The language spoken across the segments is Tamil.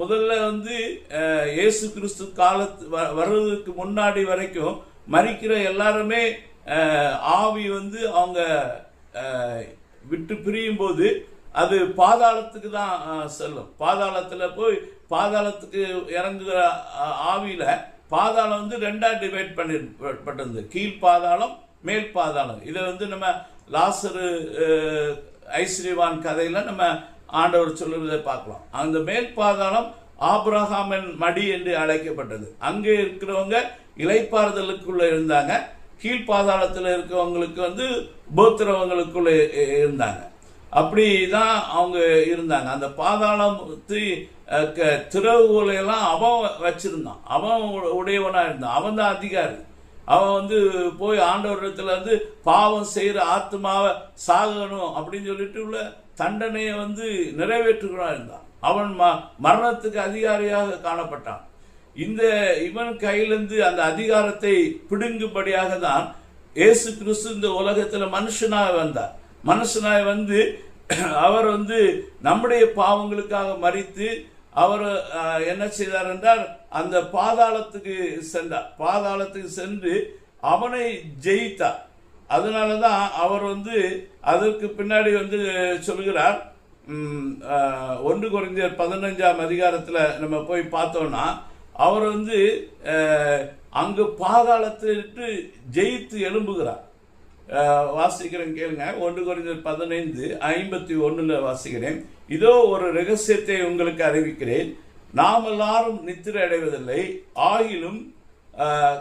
முதல்ல இயேசு கிறிஸ்து காலத்து வர்றதுக்கு முன்னாடி வரைக்கும் மரிக்கிற எல்லாருமே ஆவி அவங்க விட்டு பிரியும் போது அது பாதாளத்துக்கு தான் செல்லும். பாதாளத்துல போய் பாதாளத்துக்கு இறங்குகிற ஆவியில பாதாளம் ரெண்டா டிவைட் பண்ணப்பட்டது, கீழ் பாதாளம் மேல் பாதாளம். இதை நம்ம லாசரு ஐஸ்வர்யவான் கதையில நம்ம ஆண்டவர் சொல்லுவதை பார்க்கலாம். அந்த மேல் பாதாளம் ஆபிரகாமின் மடி என்று அழைக்கப்பட்டது. அங்கே இருக்கிறவங்க இளைப்பாறுதலுக்குள்ள இருந்தாங்க. கீழ் பாதாளத்தில் இருக்கிறவங்களுக்கு உபத்திரவங்களுக்குள்ள இருந்தாங்க. அப்படிதான் அவங்க இருந்தாங்க. அந்த பாதாளத்தை திறவுகோலையெல்லாம் அவன் வச்சிருந்தான், அவன் உடையவனா இருந்தான், அவன் தான் அதிகாரி. அவன் போய் ஆண்டவரிடத்துல பாவம் செய்யற ஆத்மாவை சாகணும் அப்படின்னு சொல்லிட்டு உள்ள தண்டனையை நிறைவேற்றுகிறான் இருந்தான். அவன் மரணத்துக்கு அதிகாரியாக காணப்பட்டான். இவன் கையிலிருந்து அந்த அதிகாரத்தை பிடுங்கும்படியாக தான் இயேசு கிறிஸ்து இந்த உலகத்துல மனுஷனாக வந்தார். மனுஷனாய் அவர் நம்முடைய பாவங்களுக்காக மரித்து அவர் என்ன செய்தார் என்றால் அந்த பாதாளத்துக்கு சென்றார். பாதாளத்துக்கு சென்று அவனை ஜெயித்தார். அதனாலதான் அவர் அதற்கு பின்னாடி சொல்கிறார். 1 கொரிந்தியர் 15ஆம் அதிகாரத்துல நம்ம போய் பார்த்தோம்னா அவர் அங்கு பாதாளத்திட்டு ஜெயித்து எழும்புகிறார். வாசிக்கிறேன் கேளுங்க. 1 கொரிந்தியர் 15:51 வாசிக்கிறேன். இதோ ஒரு ரகசியத்தை உங்களுக்கு அறிவிக்கிறேன், நாம் எல்லாரும் நித்திரை அடைவதில்லை, ஆகிலும்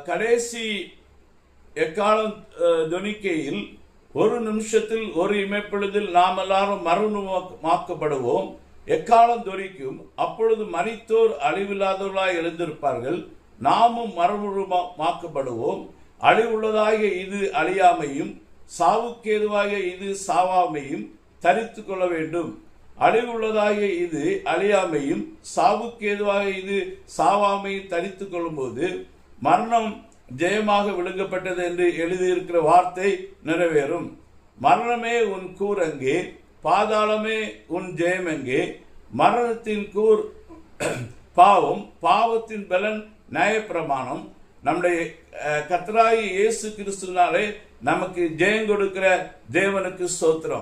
கடைசி எக்காலம் தொனிக்கையில் ஒரு நிமிஷத்தில் ஒரு இமைப்பொழுதில் நாம் எல்லாரும் மறுமாக்கப்படுவோம். எக்காலம் தொனிக்கும், அப்பொழுது மரித்தோர் அழிவில்லாதவர்களாய் எழுந்திருப்பார்கள், நாமும் மறுமாக்கப்படுவோம். அழிவுள்ளதாகிய இது அழியாமையும் சாவுக்கேதுவாகிய இது சாவாமையும் தரித்து கொள்ள வேண்டும். அழிவுள்ளதாகிய இது அழியாமையும் சாவுக்கேதுவாக இது சாவாமையும் தரித்து கொள்ளும் போது மரணம் ஜெயமாக விழுங்கப்பட்டது என்று எழுதியிருக்கிற வார்த்தை நிறைவேறும். மரணமே உன் கூர் எங்கே, பாதாளமே உன் ஜெயம் எங்கே? மரணத்தின் கூர் பாவம், பாவத்தின் பலன் நியாயப்பிரமாணம். நம்முடைய கர்த்தராகிய இயேசு கிறிஸ்துவினாலே நமக்கு ஜெயம் கொடுக்கிற தேவனுக்கு ஸ்தோத்திரம்.